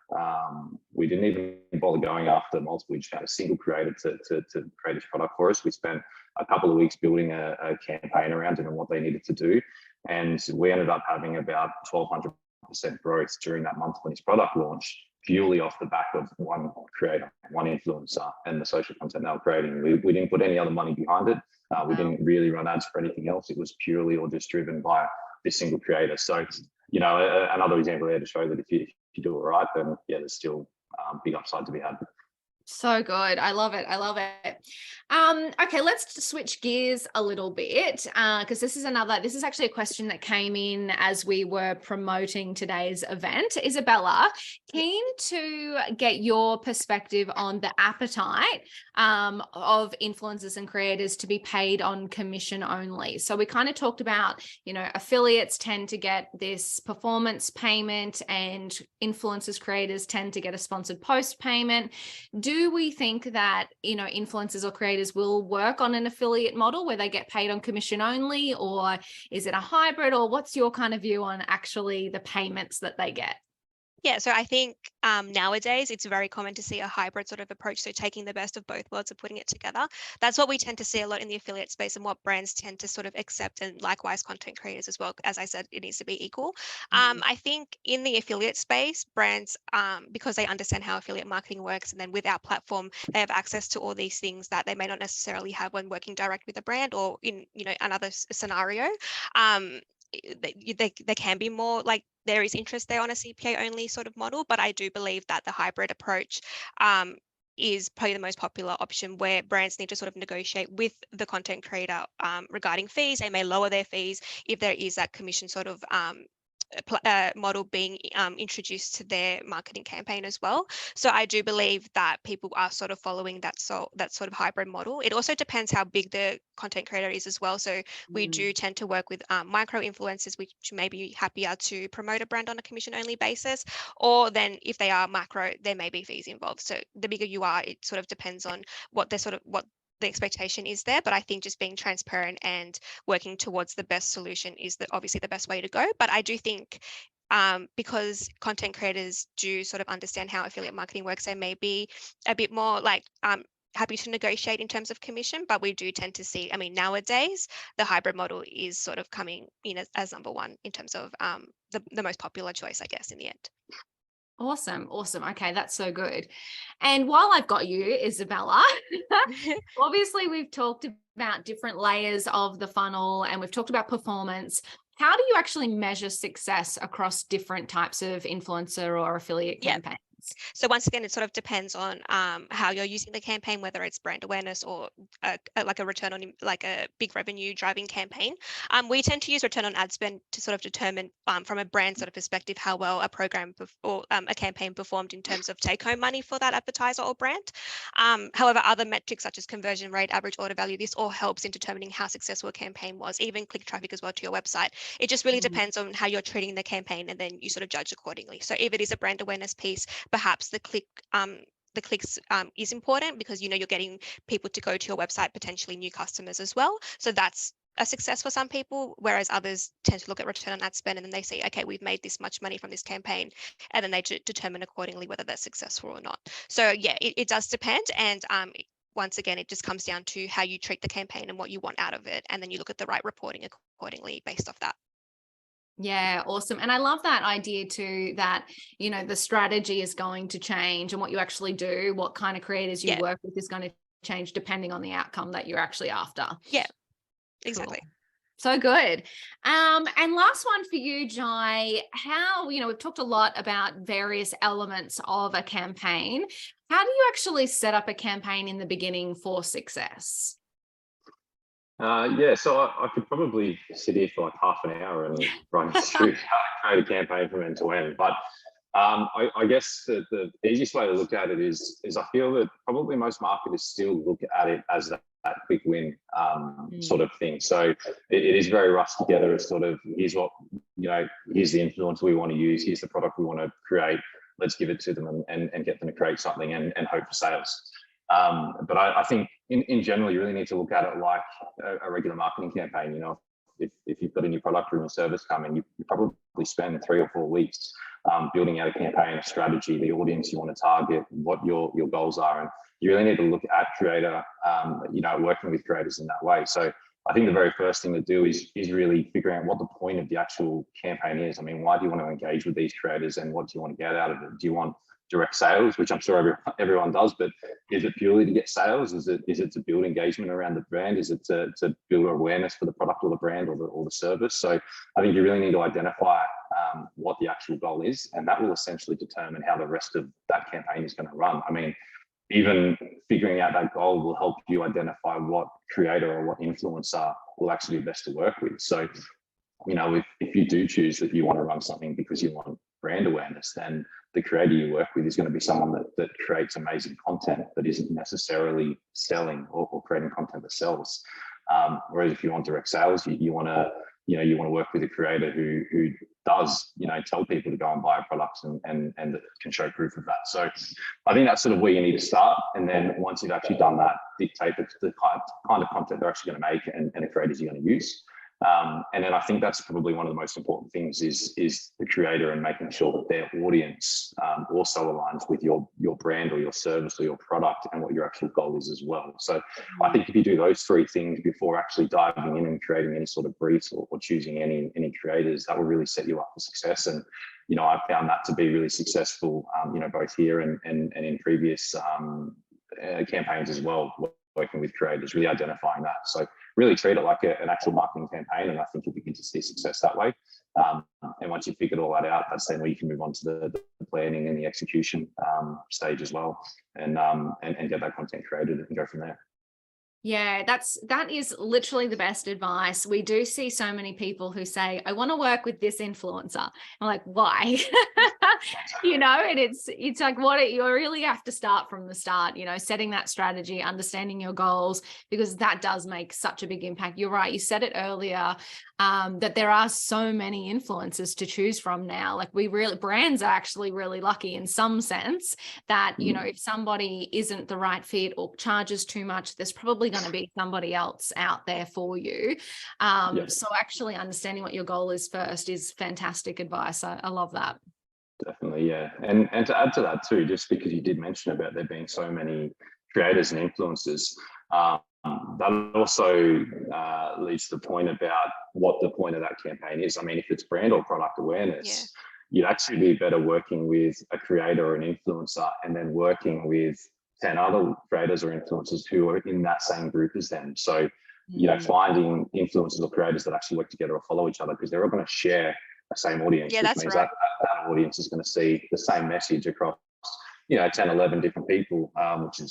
We didn't even bother going after multiple. We just found a single creator to create this product for us. We spent a couple of weeks building a campaign around it and what they needed to do. And we ended up having about 1,200% growth during that month when this product launched, purely off the back of one creator, one influencer, and the social content they were creating. We didn't put any other money behind it. We didn't really run ads for anything else. It was purely all just driven by this single creator. So, another example there to show that if you do it right, then yeah, there's still big upside to be had. So good. I love it. Okay, let's switch gears a little bit, because this is actually a question that came in as we were promoting today's event. Isabella, keen to get your perspective on the appetite of influencers and creators to be paid on commission only. So we kind of talked about, affiliates tend to get this performance payment and influencers, creators tend to get a sponsored post payment. Do we think that, influencers or creators will work on an affiliate model where they get paid on commission only, or is it a hybrid, or what's your kind of view on actually the payments that they get? Yeah, so I think nowadays it's very common to see a hybrid sort of approach. So taking the best of both worlds and putting it together. That's what we tend to see a lot in the affiliate space and what brands tend to sort of accept, and likewise content creators as well. As I said, it needs to be equal. I think in the affiliate space, brands, because they understand how affiliate marketing works, and then with our platform, they have access to all these things that they may not necessarily have when working direct with a brand or in, another scenario. They can be more like there is interest there on a CPA only sort of model, but I do believe that the hybrid approach is probably the most popular option, where brands need to sort of negotiate with the content creator regarding fees. They may lower their fees if there is that commission sort of model being introduced to their marketing campaign as well. So I do believe that people are sort of following that sort of hybrid model. It also depends how big the content creator is as well. So we do tend to work with micro influencers, which may be happier to promote a brand on a commission only basis, or then if they are macro, there may be fees involved. So the bigger you are, it sort of depends on what the expectation is there. But I think just being transparent and working towards the best solution is obviously the best way to go. But I do think because content creators do sort of understand how affiliate marketing works, they may be a bit more like happy to negotiate in terms of commission. But we do tend to see, nowadays the hybrid model is sort of coming in as number one in terms of the most popular choice, I guess, in the end. Awesome. Okay, that's so good. And while I've got you, Isabella, obviously we've talked about different layers of the funnel and we've talked about performance. How do you actually measure success across different types of influencer or affiliate campaigns? So once again, it sort of depends on how you're using the campaign, whether it's brand awareness or like a return on, like a big revenue driving campaign. We tend to use return on ad spend to sort of determine from a brand sort of perspective how well a program or a campaign performed in terms of take home money for that advertiser or brand. However, other metrics such as conversion rate, average order value, this all helps in determining how successful a campaign was, even click traffic as well to your website. It just really depends on how you're treating the campaign, and then you sort of judge accordingly. So if it is a brand awareness piece, perhaps the clicks is important, because you're getting people to go to your website, potentially new customers as well. So that's a success for some people, whereas others tend to look at return on ad spend and then they say, okay, we've made this much money from this campaign, and then they determine accordingly whether that's successful or not. So yeah, it does depend, and once again, it just comes down to how you treat the campaign and what you want out of it, and then you look at the right reporting accordingly based off that. Yeah, awesome. And I love that idea too, that, the strategy is going to change, and what you actually do, what kind of creators you work with is going to change depending on the outcome that you're actually after. Yeah, exactly. Cool. So good. And last one for you, Jai, how, we've talked a lot about various elements of a campaign. How do you actually set up a campaign in the beginning for success? So I could probably sit here for like half an hour and run through how to create a campaign from end to end. But I guess the easiest way to look at it is I feel that probably most marketers still look at it as that quick win sort of thing. So it is very rushed together. It's sort of, here's what, here's the influencer we want to use, here's the product we want to create, let's give it to them and get them to create something and hope for sales. But I think in general, you really need to look at it like a regular marketing campaign. If you've got a new product or a new service coming, you probably spend 3 or 4 weeks building out a campaign, a strategy, the audience you want to target, what your goals are. And you really need to look at creator, working with creators in that way. So I think the very first thing to do is really figuring out what the point of the actual campaign is. I mean, why do you want to engage with these creators, and what do you want to get out of it? Do you want direct sales, which I'm sure everyone does, but is it purely to get sales? Is it to build engagement around the brand? Is it to build awareness for the product or the brand or the service? So I think you really need to identify what the actual goal is, and that will essentially determine how the rest of that campaign is going to run. I mean, even figuring out that goal will help you identify what creator or what influencer will actually be best to work with. So, if you do choose that you want to run something because you want brand awareness, then the creator you work with is going to be someone that creates amazing content that isn't necessarily selling or creating content that sells. Whereas if you want direct sales, you want to work with a creator who does, tell people to go and buy products and can show proof of that. So I think that's sort of where you need to start. And then once you've actually done that, dictate the kind of content they're actually going to make and the creators you're going to use. And then I think that's probably one of the most important things is the creator and making sure that their audience also aligns with your brand or your service or your product and what your actual goal is as well. So I think if you do those three things before actually diving in and creating any sort of briefs or choosing any creators, that will really set you up for success. And I've found that to be really successful, both here and in previous campaigns as well, working with creators, really identifying that. So really treat it like an actual marketing campaign, and I think you'll begin to see success that way. And once you've figured all that out, that's then where you can move on to the planning and the execution stage as well, and get that content created and go from there. Yeah, that is literally the best advice. We do see so many people who say, I want to work with this influencer. I'm like, why? And it's like, you really have to start from the start, setting that strategy, understanding your goals, because that does make such a big impact. You're right. You said it earlier, that there are so many influencers to choose from now. Like brands are actually really lucky in some sense that, if somebody isn't the right fit or charges too much, there's probably going to be somebody else out there for you. So actually understanding what your goal is first is fantastic advice. I love that. Definitely, yeah. And to add to that too, just because you did mention about there being so many creators and influencers, that also leads to the point about what the point of that campaign is. I mean, if it's brand or product awareness, you'd actually be better working with a creator or an influencer and then working with 10 other creators or influencers who are in that same group as them. So, finding influencers or creators that actually work together or follow each other, because they're all going to share the same audience, which means that audience is going to see the same message across 10, 11 different people,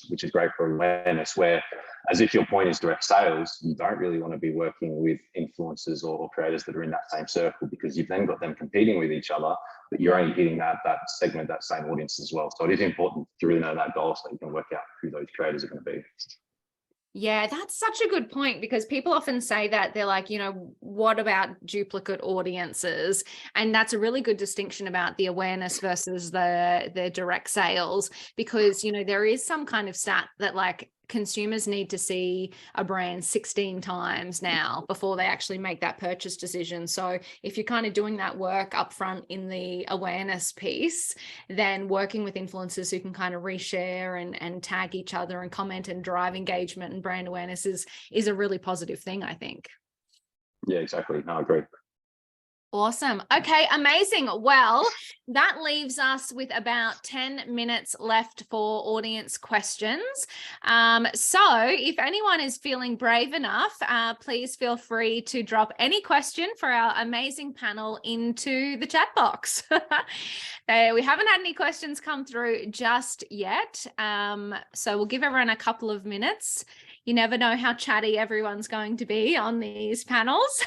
which is great for awareness. Where, as if your point is direct sales, you don't really want to be working with influencers or creators that are in that same circle, because you've then got them competing with each other, but you're only hitting that segment, that same audience as well. So it is important to really know that goal so that you can work out who those creators are going to be. Yeah, that's such a good point, because people often say that they're like, what about duplicate audiences? And that's a really good distinction about the awareness versus the direct sales, because, there is some kind of stat that like consumers need to see a brand 16 times now before they actually make that purchase decision. So if you're kind of doing that work upfront in the awareness piece, then working with influencers who can kind of reshare and tag each other and comment and drive engagement and brand awareness is a really positive thing, I think. Yeah, exactly. No, I agree. Awesome. Okay, amazing. Well, that leaves us with about 10 minutes left for audience questions. So if anyone is feeling brave enough, please feel free to drop any question for our amazing panel into the chat box. We haven't had any questions come through just yet. So we'll give everyone a couple of minutes. You never know how chatty everyone's going to be on these panels.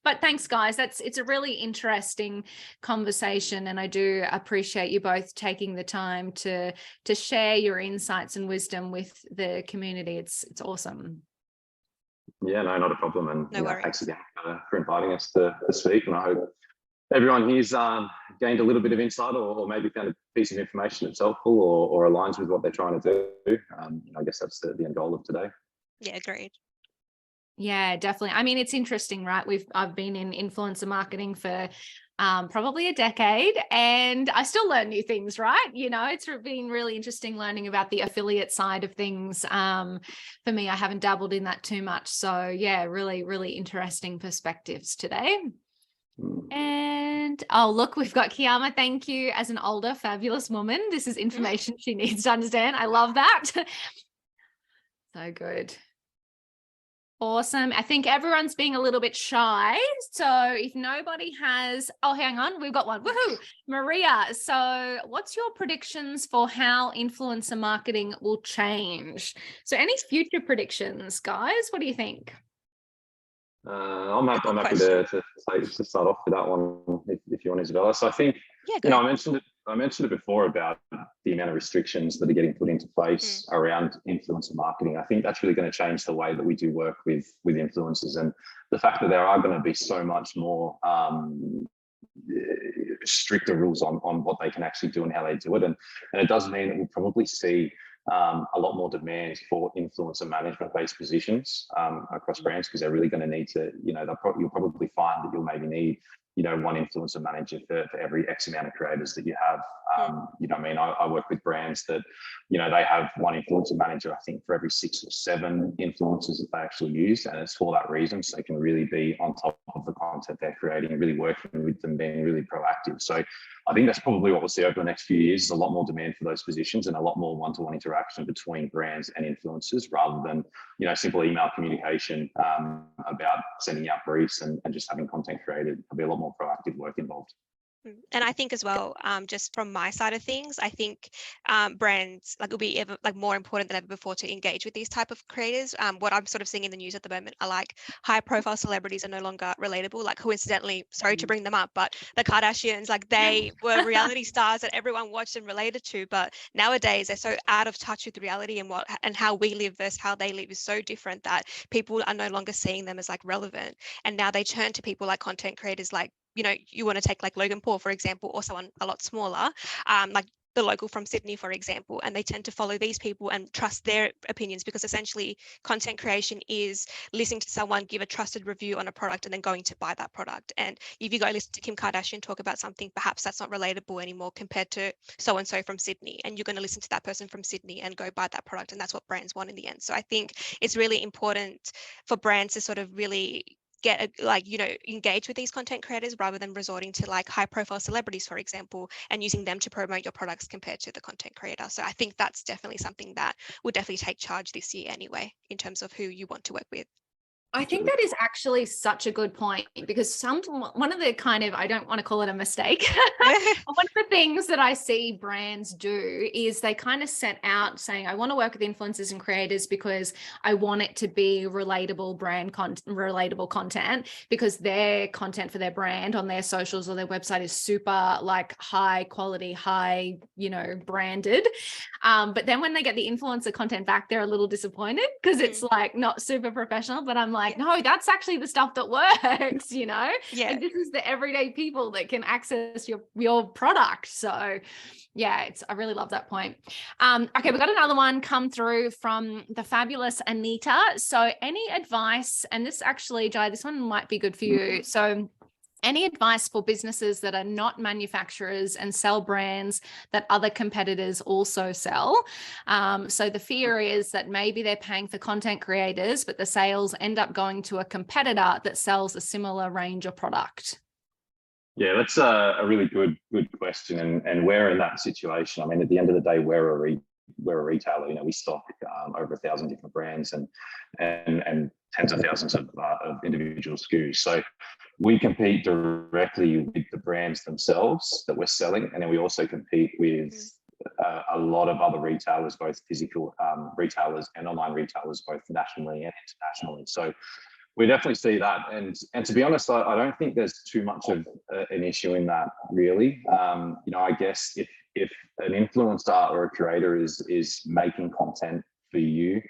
But thanks, guys. It's a really interesting conversation, and I do appreciate you both taking the time to share your insights and wisdom with the community. It's awesome. Yeah, no, not a problem. And No worries. Thanks again for inviting us to speak. And I hope everyone here's gained a little bit of insight or maybe found a piece of information that's helpful or aligns with what they're trying to do. I guess that's the end goal of today. Yeah, agreed. Yeah, definitely. I mean, it's interesting, right? I've been in influencer marketing for probably a decade, and I still learn new things, right? It's been really interesting learning about the affiliate side of things. For me, I haven't dabbled in that too much. So yeah, really, really interesting perspectives today. And look, we've got Kiama. Thank you. As an older, fabulous woman, this is information she needs to understand. I love that. So good. Awesome. I think everyone's being a little bit shy. So if nobody has, hang on, we've got one. Woohoo, Maria. So what's your predictions for how influencer marketing will change? So any future predictions, guys? What do you think? I'm happy to start off with that one if you want, Isabella. So I think, I mentioned it before about the amount of restrictions that are getting put into place around influencer marketing. I think that's really going to change the way that we do work with influencers, and the fact that there are going to be so much more stricter rules on what they can actually do and how they do it. And it does mean that we'll probably see a lot more demand for influencer management-based positions across brands, because they're really going to need to, you'll probably find that you'll maybe need, one influencer manager for every X amount of creators that you have. I work with brands that, they have one influencer manager, I think, for every 6 or 7 influencers that they actually use. And it's for that reason, so they can really be on top of the content they're creating, really working with them, being really proactive. So I think that's probably what we'll see over the next few years, is a lot more demand for those positions and a lot more one-to-one interaction between brands and influencers, rather than, simple email communication about sending out briefs and just having content created. There'll be a lot more proactive work involved. And I think as well, just from my side of things, I think brands will be ever more important than ever before to engage with these type of creators. What I'm sort of seeing in the news at the moment are high profile celebrities are no longer relatable. Coincidentally, sorry to bring them up, but the Kardashians, they were reality stars that everyone watched and related to, but nowadays they're so out of touch with reality, and how we live versus how they live is so different that people are no longer seeing them as relevant. And now they turn to people like content creators you want to take Logan Paul, for example, or someone a lot smaller, like the local from Sydney, for example, and they tend to follow these people and trust their opinions, because essentially content creation is listening to someone give a trusted review on a product and then going to buy that product. And if you go listen to Kim Kardashian talk about something, perhaps that's not relatable anymore compared to so-and-so from Sydney, and you're going to listen to that person from Sydney and go buy that product, and that's what brands want in the end. So I think it's really important for brands to sort of really engage with these content creators, rather than resorting to high profile celebrities, for example, and using them to promote your products compared to the content creator. So I think that's definitely something that will definitely take charge this year anyway, in terms of who you want to work with. I think that is actually such a good point, because one of the I don't want to call it a mistake, one of the things that I see brands do is they kind of set out saying, I want to work with influencers and creators because I want it to be relatable relatable content, because their content for their brand on their socials or their website is super high quality, high, branded. But then when they get the influencer content back, they're a little disappointed, because it's not super professional. But I'm no, that's actually the stuff that works, Yeah. This is the everyday people that can access your product. So yeah, I really love that point. Okay, we've got another one come through from the fabulous Anita. So any advice, and this actually, Jai, this one might be good for you. So any advice for businesses that are not manufacturers and sell brands that other competitors also sell? So the fear is that maybe they're paying for content creators, but the sales end up going to a competitor that sells a similar range of product. Yeah, that's a really good question. And we're in that situation. I mean, at the end of the day, we're a retailer. We stock over 1,000 different brands and tens of thousands of individual SKUs. So we compete directly with the brands themselves that we're selling, and then we also compete with a lot of other retailers, both physical retailers and online retailers, both nationally and internationally. So we definitely see that, and to be honest, I don't think there's too much of an issue in that, really. I guess if an influencer or a creator is making content for you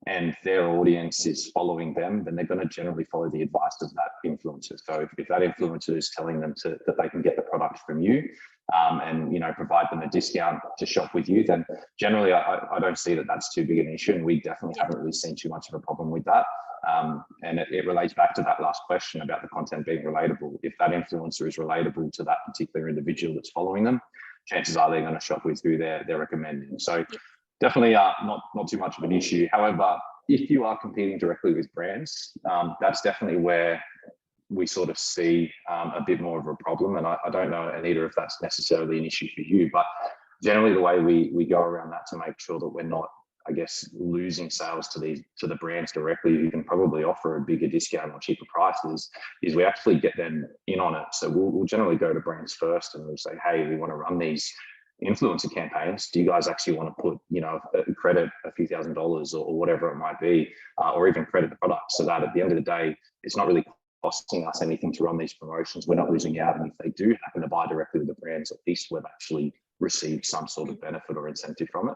and their audience is following them, then they're going to generally follow the advice of that influencer. So if that influencer is telling them that they can get the product from you, and provide them a discount to shop with you, then generally I don't see that that's too big an issue, and we definitely haven't really seen too much of a problem with that. And it relates back to that last question about the content being relatable. If that influencer is relatable to that particular individual that's following them, chances are they're going to shop with who they're recommending. So definitely not too much of an issue. However, if you are competing directly with brands, that's definitely where we sort of see a bit more of a problem. And I don't know, Anita, if that's necessarily an issue for you, but generally the way we go around that to make sure that we're not, I guess, losing sales to the brands directly, who can probably offer a bigger discount or cheaper prices, is we actually get them in on it. So we'll generally go to brands first, and we'll say, hey, we want to run these influencer campaigns. Do you guys actually want to put, credit a few $1,000s or whatever it might be, or even credit the product, so that at the end of the day, it's not really costing us anything to run these promotions. We're not losing out. And if they do happen to buy directly with the brands, at least we've actually received some sort of benefit or incentive from it.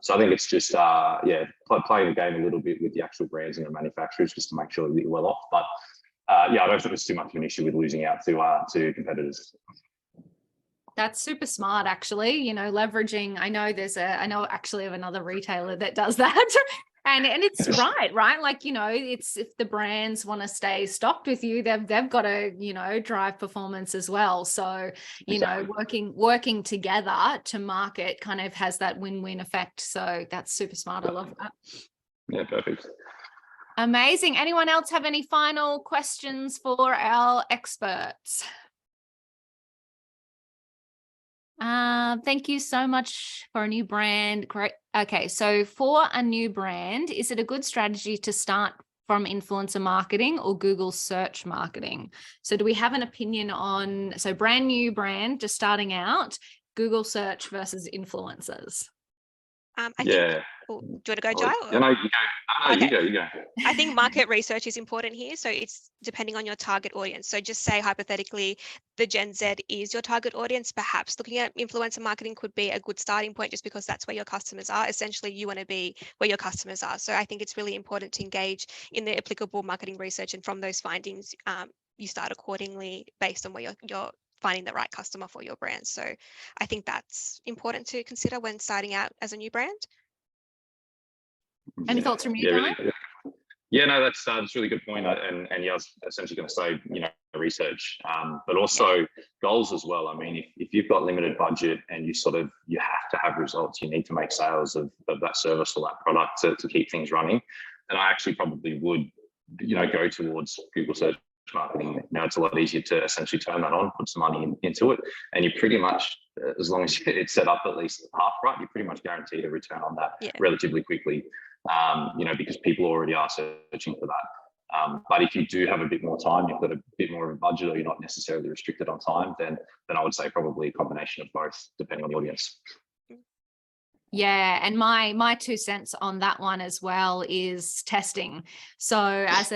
So I think it's just, playing the game a little bit with the actual brands and the manufacturers, just to make sure that you're well off. But I don't think there's too much of an issue with losing out to competitors. That's super smart, actually, you know, leveraging. I know actually of another retailer that does that. And it's right. Like, you know, it's, if the brands want to stay stocked with you, they've got to, you know, drive performance as well. So, you know, working together to market kind of has that win-win effect. So that's super smart. I love that. Yeah, perfect. Amazing. Anyone else have any final questions for our experts? Thank you so much for a new brand. Great. Okay, so for a new brand, is it a good strategy to start from influencer marketing or Google search marketing? So do we have an opinion on, so brand new brand, just starting out, Google search versus influencers? I think, do you want to go, Jai? You go. You go. I think market research is important here. So it's depending on your target audience. So just say hypothetically, the Gen Z is your target audience. Perhaps looking at influencer marketing could be a good starting point, just because that's where your customers are. Essentially, you want to be where your customers are. So I think it's really important to engage in the applicable marketing research, and from those findings, you start accordingly based on where you're finding the right customer for your brand. So I think that's important to consider when starting out as a new brand. Any thoughts from you, John? Yeah, no, that's a really good point. And yeah, I was essentially going to say, you know, research, but also goals as well. I mean, if you've got limited budget and you have to have results, you need to make sales of that service or that product to keep things running. And I actually probably would, you know, go towards Google search marketing. Now it's a lot easier to essentially turn that on, put some money into it, and you pretty much, as long as it's set up at least half right, you're pretty much guaranteed a return on that relatively quickly. You know, because people already are searching for that. But if you do have a bit more time, you've got a bit more of a budget, or you're not necessarily restricted on time, then I would say probably a combination of both, depending on the audience. Yeah, and my 2 cents on that one as well is testing. So as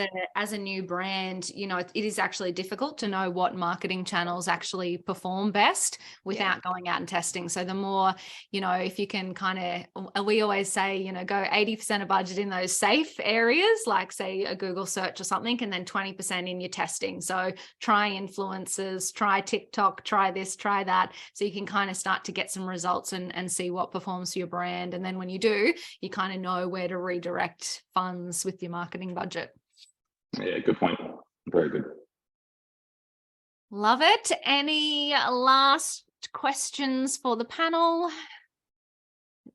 a new brand, you know, it is actually difficult to know what marketing channels actually perform best without going out and testing. So the more, you know, if you can kind of, we always say, you know, go 80% of budget in those safe areas, like say a Google search or something, and then 20% in your testing. So try influencers, try TikTok, try this, try that. So you can kind of start to get some results and see what performs for your brand. And then when you do, you kind of know where to redirect funds with your marketing budget. Yeah, good point. Very good. Love it. Any last questions for the panel?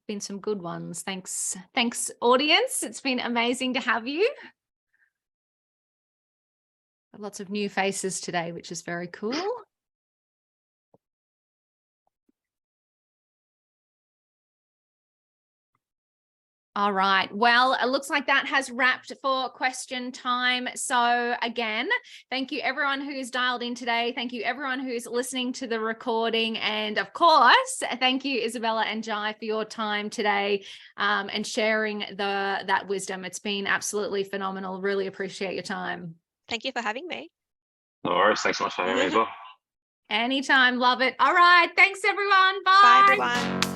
Been some good ones. Thanks, audience. It's been amazing to have you. Lots of new faces today, which is very cool. All right. Well, it looks like that has wrapped for question time. So again, thank you everyone who's dialed in today. Thank you everyone who's listening to the recording. And of course, thank you Isabella and Jai for your time today and sharing that wisdom. It's been absolutely phenomenal. Really appreciate your time. Thank you for having me. No worries. Thanks so much for having me as well. Anytime. Love it. All right. Thanks everyone. Bye. Bye everyone.